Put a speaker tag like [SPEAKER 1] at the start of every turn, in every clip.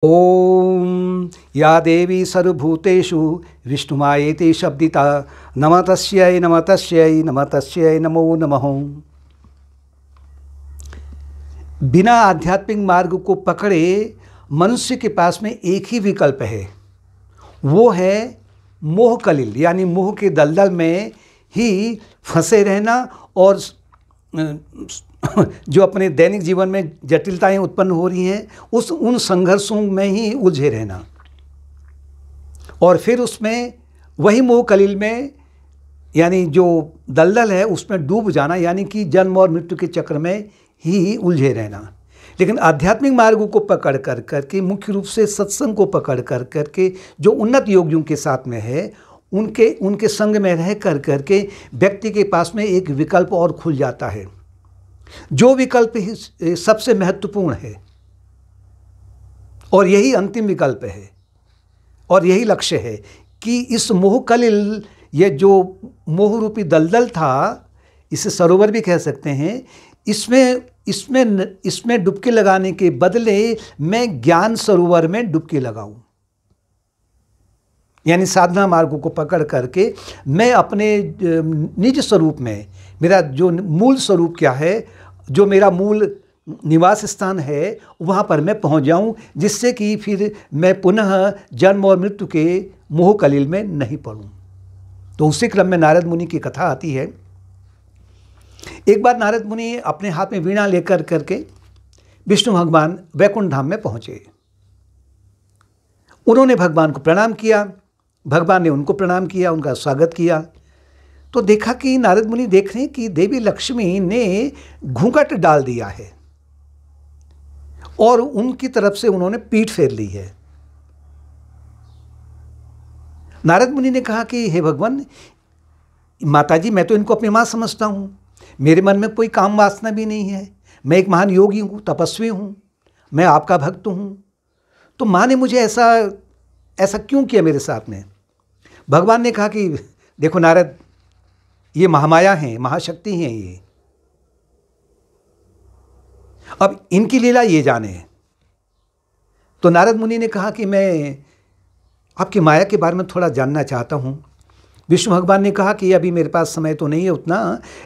[SPEAKER 1] ओम या देवी सर्वभूतेषु विष्णुमायेति शब्दिता नमः तस्यै नमो नमः। बिना आध्यात्मिक मार्ग को पकड़े मनुष्य के पास में एक ही विकल्प है, वो है मोह कलिल, यानी मोह के दलदल में ही फंसे रहना और जो अपने दैनिक जीवन में जटिलताएं उत्पन्न हो रही हैं उन संघर्षों में ही उलझे रहना और फिर उसमें वही मोह कलिल में यानी जो दलदल है उसमें डूब जाना, यानी कि जन्म और मृत्यु के चक्र में ही उलझे रहना। लेकिन आध्यात्मिक मार्गों को पकड़ कर करके, मुख्य रूप से सत्संग को पकड़ कर करके जो उन्नत योगियों के साथ में है, उनके संग में रह कर करके व्यक्ति के पास में एक विकल्प और खुल जाता है, जो विकल्प ही सबसे महत्वपूर्ण है और यही अंतिम विकल्प है और यही लक्ष्य है कि इस मोह कलिल, ये जो मोह रूपी दलदल था, इसे सरोवर भी कह सकते हैं, इसमें डुबकी लगाने के बदले मैं ज्ञान सरोवर में डुबकी लगाऊं, यानी साधना मार्गों को पकड़ करके मैं अपने निज स्वरूप में, मेरा जो मूल स्वरूप क्या है, जो मेरा मूल निवास स्थान है, वहाँ पर मैं पहुँच जाऊँ, जिससे कि फिर मैं पुनः जन्म और मृत्यु के मोह कलिल में नहीं पड़ूँ। तो उसी क्रम में नारद मुनि की कथा आती है। एक बार नारद मुनि अपने हाथ में वीणा लेकर करके विष्णु भगवान वैकुंठ धाम में पहुँचे। उन्होंने भगवान को प्रणाम किया, भगवान ने उनको प्रणाम किया, उनका स्वागत किया। तो देखा कि नारद मुनि देख रहे हैं कि देवी लक्ष्मी ने घूंघट डाल दिया है और उनकी तरफ से उन्होंने पीठ फेर ली है। नारद मुनि ने कहा कि हे भगवान, माताजी, मैं तो इनको अपनी मां समझता हूं, मेरे मन में कोई काम वासना भी नहीं है, मैं एक महान योगी हूं, तपस्वी हूं, मैं आपका भक्त हूं, तो मां ने मुझे ऐसा क्यों किया मेरे साथ में? भगवान ने कहा कि देखो नारद, ये महामाया हैं, महाशक्ति हैं ये, अब इनकी लीला ये जाने। तो नारद मुनि ने कहा कि मैं आपकी माया के बारे में थोड़ा जानना चाहता हूं। विष्णु भगवान ने कहा कि अभी मेरे पास समय तो नहीं है उतना,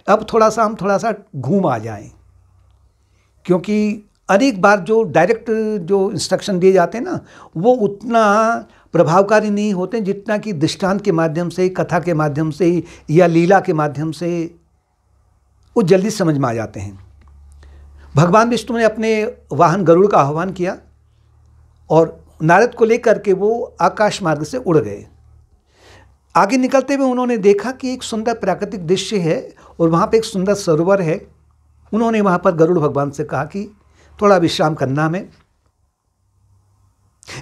[SPEAKER 1] अब हम थोड़ा सा घूम आ जाएं, क्योंकि अनेक बार जो डायरेक्ट जो इंस्ट्रक्शन दिए जाते हैं ना, वो उतना प्रभावकारी नहीं होते जितना कि दृष्टांत के माध्यम से, कथा के माध्यम से या लीला के माध्यम से वो जल्दी समझ में आ जाते हैं। भगवान विष्णु ने अपने वाहन गरुड़ का आह्वान किया और नारद को लेकर के वो आकाश मार्ग से उड़ गए। आगे निकलते हुए उन्होंने देखा कि एक सुंदर प्राकृतिक दृश्य है और वहाँ पे एक सुंदर सरोवर है। उन्होंने वहाँ पर गरुड़ भगवान से कहा कि थोड़ा विश्राम करना हमें।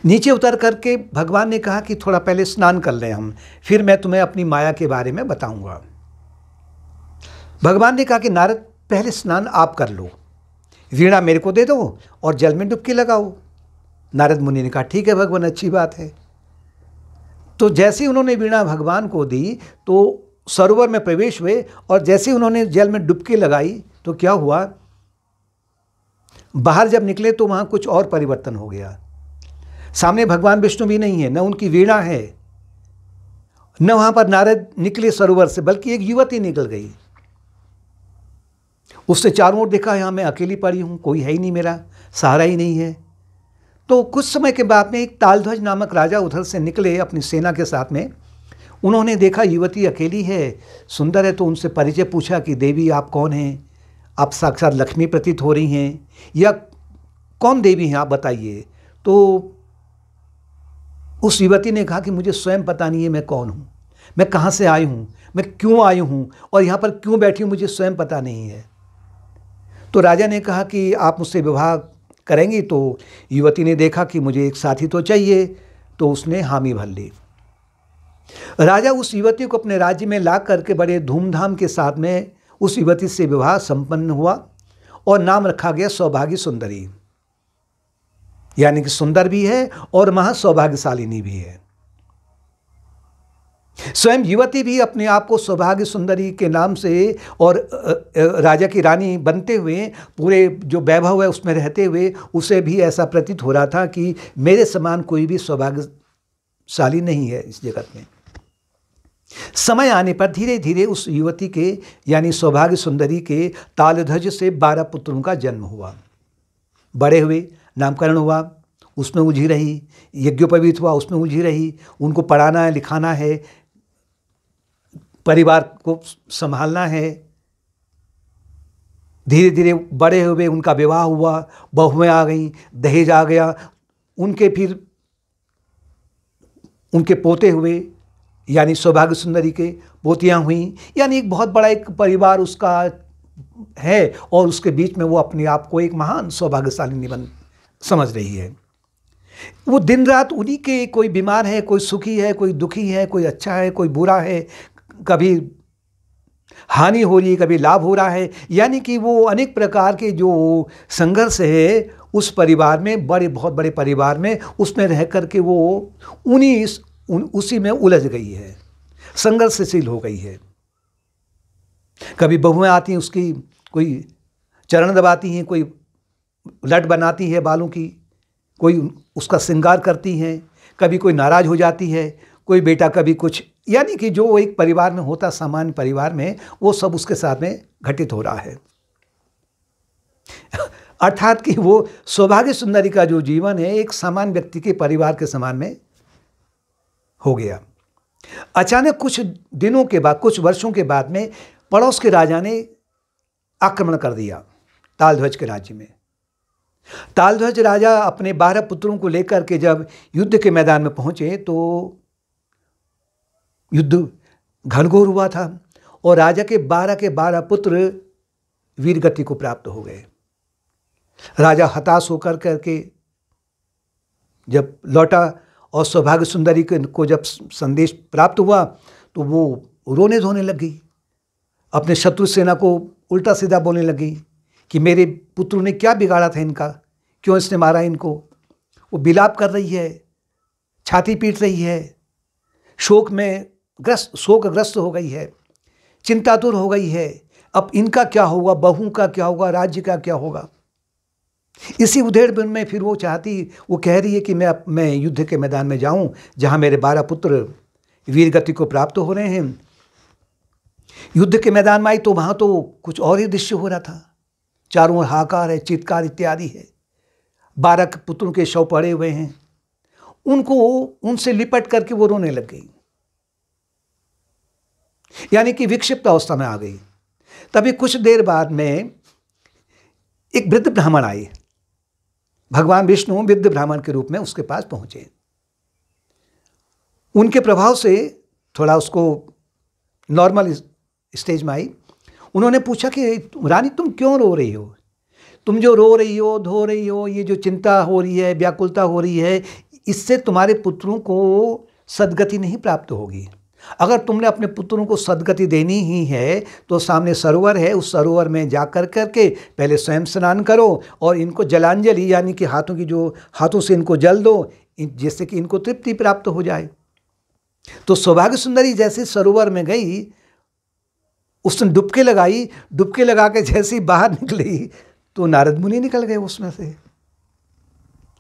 [SPEAKER 1] नीचे उतर करके भगवान ने कहा कि थोड़ा पहले स्नान कर लें हम, फिर मैं तुम्हें अपनी माया के बारे में बताऊंगा। भगवान ने कहा कि नारद, पहले स्नान आप कर लो, वीणा मेरे को दे दो और जल में डुबकी लगाओ। नारद मुनि ने कहा ठीक है भगवान, अच्छी बात है। तो जैसे ही उन्होंने वीणा भगवान को दी तो सरोवर में प्रवेश हुए और जैसे ही उन्होंने जल में डुबकी लगाई तो क्या हुआ, बाहर जब निकले तो वहाँ कुछ और परिवर्तन हो गया। सामने भगवान विष्णु भी नहीं है, न उनकी वीणा है, न वहाँ पर नारद निकले सरोवर से, बल्कि एक युवती निकल गई। उससे चारों ओर देखा, यहाँ मैं अकेली पड़ी हूँ, कोई है ही नहीं, मेरा सहारा ही नहीं है। तो कुछ समय के बाद में एक तालध्वज नामक राजा उधर से निकले अपनी सेना के साथ में। उन्होंने देखा युवती अकेली है, सुंदर है, तो उनसे परिचय पूछा कि देवी आप कौन हैं, आप साक्षात लक्ष्मी प्रतीत हो रही हैं या कौन देवी हैं आप बताइए। तो उस युवती ने कहा कि मुझे स्वयं पता नहीं है मैं कौन हूँ, मैं कहाँ से आई हूँ, मैं क्यों आई हूँ और यहाँ पर क्यों बैठी हूँ, मुझे स्वयं पता नहीं है। तो राजा ने कहा कि आप मुझसे विवाह करेंगी? तो युवती ने देखा कि मुझे एक साथी तो चाहिए, तो उसने हामी भर ली। राजा उस युवती को अपने राज्य में ला करके बड़े धूमधाम के साथ में उस युवती से विवाह संपन्न हुआ और नाम रखा गया सौभाग्य सुंदरी, यानी कि सुंदर भी है और महा सौभाग्यशालिनी भी है। स्वयं युवती भी अपने आप को सौभाग्य सुंदरी के नाम से और राजा की रानी बनते हुए पूरे जो वैभव है उसमें रहते हुए उसे भी ऐसा प्रतीत हो रहा था कि मेरे समान कोई भी सौभाग्यशाली नहीं है इस जगत में। समय आने पर धीरे धीरे उस युवती के यानी सौभाग्य सुंदरी के तालध्वज से 12 पुत्रों का जन्म हुआ। बड़े हुए, नामकरण हुआ, उसमें उलझी रही, यज्ञोपवीत हुआ, उसमें उलझी रही, उनको पढ़ाना है, लिखाना है, परिवार को संभालना है। धीरे धीरे बड़े हुए, उनका विवाह हुआ, बहुएं आ गईं, दहेज आ गया, उनके फिर उनके पोते हुए यानी सौभाग्य सुंदरी के पोतियां हुई, यानी एक बहुत बड़ा एक परिवार उसका है और उसके बीच में वो अपने आप को एक महान सौभाग्यशालिनी बन समझ रही है। वो दिन रात उन्हीं के, कोई बीमार है, कोई सुखी है, कोई दुखी है, कोई अच्छा है, कोई बुरा है, कभी हानि हो रही है, कभी लाभ हो रहा है, यानी कि वो अनेक प्रकार के जो संघर्ष है उस परिवार में, बहुत बड़े परिवार में, उसमें रह कर के वो उसी में उलझ गई है, संघर्षशील हो गई है। कभी बहुएं आती हैं, उसकी कोई चरण दबाती हैं, कोई लट बनाती है बालों की, कोई उसका श्रृंगार करती हैं, कभी कोई नाराज हो जाती है, कोई बेटा कभी कुछ, यानी कि जो एक परिवार में होता, सामान्य परिवार में, वो सब उसके साथ में घटित हो रहा है। अर्थात कि वो सौभाग्य सुंदरी का जो जीवन है एक सामान्य व्यक्ति के परिवार के समान में हो गया। अचानक कुछ दिनों के बाद, कुछ वर्षों के बाद में पड़ोस के राजा ने आक्रमण कर दिया तालध्वज के राज्य में। तालध्वज राजा अपने 12 पुत्रों को लेकर के जब युद्ध के मैदान में पहुंचे तो युद्ध घनघोर हुआ था और राजा के 12 पुत्र वीरगति को प्राप्त हो गए। राजा हताश होकर करके जब लौटा और सौभाग्य सुंदरी को जब संदेश प्राप्त हुआ तो वो रोने धोने लगी, अपने शत्रु सेना को उल्टा सीधा बोलने लगी कि मेरे पुत्रों ने क्या बिगाड़ा था इनका, क्यों इसने मारा इनको। वो विलाप कर रही है, छाती पीट रही है, शोकग्रस्त हो गई है, चिंतातुर हो गई है। अब इनका क्या होगा, बहू का क्या होगा, राज्य का क्या होगा। इसी उधेड़ में फिर वो कह रही है कि मैं युद्ध के मैदान में जाऊं जहां मेरे 12 पुत्र वीरगति को प्राप्त हो रहे हैं। युद्ध के मैदान में आई तो वहां तो कुछ और ही दृश्य हो रहा था। चारों ओर हाहाकार है, चीत्कार इत्यादि है। 12 पुत्रों के शव पड़े हुए हैं। उनसे लिपट करके वो रोने लग गई, यानी कि विक्षिप्त अवस्था में आ गई। तभी कुछ देर बाद में एक वृद्ध ब्राह्मण आए। भगवान विष्णु वृद्ध ब्राह्मण के रूप में उसके पास पहुंचे। उनके प्रभाव से थोड़ा उसको नॉर्मल स्टेज में आई। उन्होंने पूछा कि रानी तुम क्यों रो रही हो? तुम जो रो रही हो, धो रही हो, ये जो चिंता हो रही है, व्याकुलता हो रही है, इससे तुम्हारे पुत्रों को सद्गति नहीं प्राप्त होगी। अगर तुमने अपने पुत्रों को सद्गति देनी ही है तो सामने सरोवर है, उस सरोवर में जा करके पहले स्वयं स्नान करो और इनको जलांजलि यानी कि हाथों से इनको जल दो, जिससे कि इनको तृप्ति प्राप्त हो जाए। तो सौभाग्य सुंदरी जैसे सरोवर में गई, उसने डुबकी लगाई, डुबकी लगा के जैसे ही बाहर निकली तो नारद मुनि निकल गए उसमें से,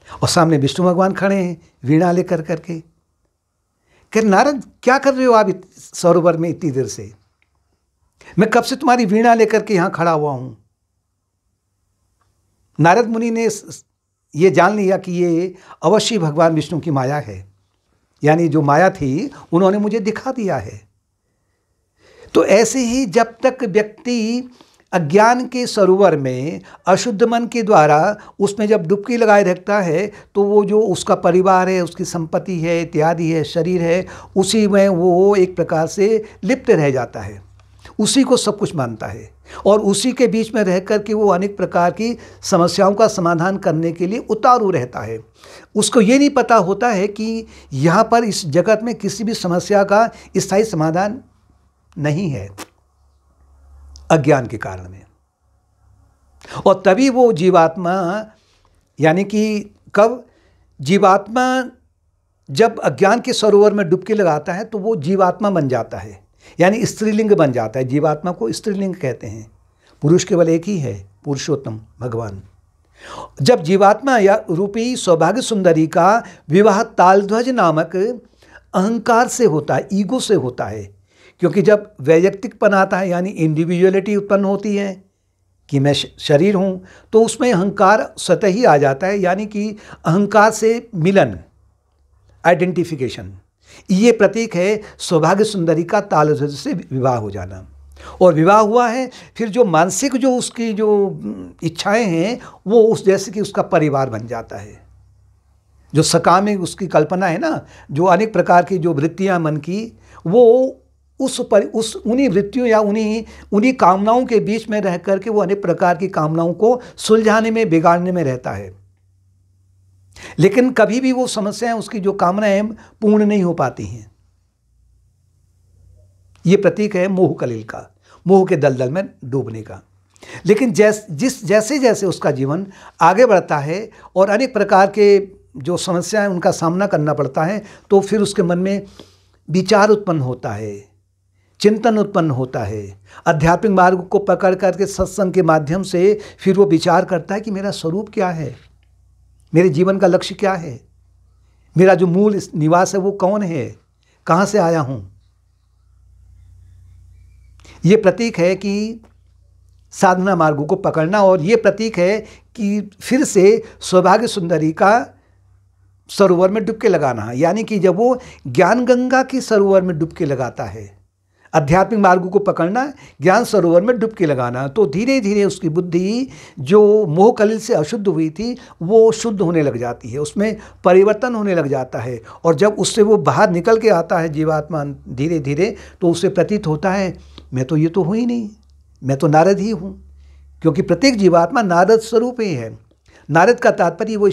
[SPEAKER 1] और सामने विष्णु भगवान खड़े हैं वीणा लेकर करके। कह नारद क्या कर रहे हो आप सरोवर में इतनी देर से? मैं कब से तुम्हारी वीणा लेकर के यहां खड़ा हुआ हूं। नारद मुनि ने ये जान लिया कि ये अवश्य भगवान विष्णु की माया है, यानी जो माया थी उन्होंने मुझे दिखा दिया है। तो ऐसे ही जब तक व्यक्ति अज्ञान के सरोवर में अशुद्ध मन के द्वारा उसमें जब डुबकी लगाए रखता है तो वो जो उसका परिवार है, उसकी संपत्ति है, इत्यादि है, शरीर है, उसी में वो एक प्रकार से लिप्त रह जाता है, उसी को सब कुछ मानता है और उसी के बीच में रह कर के वो अनेक प्रकार की समस्याओं का समाधान करने के लिए उतारू रहता है। उसको ये नहीं पता होता है कि यहाँ पर इस जगत में किसी भी समस्या का स्थायी समाधान नहीं है अज्ञान के कारण में। और तभी वो जीवात्मा, यानी कि कब जीवात्मा जब अज्ञान के सरोवर में डुबकी लगाता है तो वो जीवात्मा बन जाता है, यानी स्त्रीलिंग बन जाता है। जीवात्मा को स्त्रीलिंग कहते हैं। पुरुष केवल एक ही है, पुरुषोत्तम भगवान। जब जीवात्मा या रूपी सौभाग्य सुंदरी का विवाह तालध्वज नामक अहंकार से होता है, ईगो से होता है, क्योंकि जब वैयक्तिकपन आता है यानी इंडिविजुअलिटी उत्पन्न होती है कि मैं शरीर हूँ, तो उसमें अहंकार स्वतः ही आ जाता है, यानी कि अहंकार से मिलन, आइडेंटिफिकेशन। ये प्रतीक है सौभाग्य सुंदरी का तालध्वज से विवाह हो जाना। और विवाह हुआ है, फिर जो मानसिक जो उसकी जो इच्छाएं हैं वो उस जैसे कि उसका परिवार बन जाता है। जो सकामिक उसकी कल्पना है ना, जो अनेक प्रकार की जो वृत्तियां मन की, वो उस उन्हीं वृत्तियों या उन्हीं कामनाओं के बीच में रह करके वो अनेक प्रकार की कामनाओं को सुलझाने में, बिगाड़ने में रहता है। लेकिन कभी भी वो समस्याएं, उसकी जो कामनाएं पूर्ण नहीं हो पाती हैं। ये प्रतीक है मोह कलिल का, मोह के दलदल में डूबने का। लेकिन जैसे जैसे उसका जीवन आगे बढ़ता है और अनेक प्रकार के जो समस्याएं उनका सामना करना पड़ता है, तो फिर उसके मन में विचार उत्पन्न होता है, चिंतन उत्पन्न होता है। आध्यात्मिक मार्ग को पकड़ करके सत्संग के माध्यम से फिर वो विचार करता है कि मेरा स्वरूप क्या है, मेरे जीवन का लक्ष्य क्या है, मेरा जो मूल निवास है वो कौन है, कहाँ से आया हूँ। ये प्रतीक है कि साधना मार्गों को पकड़ना, और ये प्रतीक है कि फिर से सौभाग्य सुंदरी का सरोवर में डुबकी लगाना, यानी कि जब वो ज्ञान गंगा के सरोवर में डुबकी लगाता है, आध्यात्मिक मार्गों को पकड़ना, ज्ञान सरोवर में डुबकी लगाना, तो धीरे धीरे उसकी बुद्धि जो मोह कलिल से अशुद्ध हुई थी वो शुद्ध होने लग जाती है, उसमें परिवर्तन होने लग जाता है। और जब उससे वो बाहर निकल के आता है जीवात्मा धीरे धीरे, तो उसे प्रतीत होता है मैं तो ये तो हूँ ही नहीं, मैं तो नारद ही हूँ, क्योंकि प्रत्येक जीवात्मा नारद स्वरूप ही है। नारद का तात्पर्य वो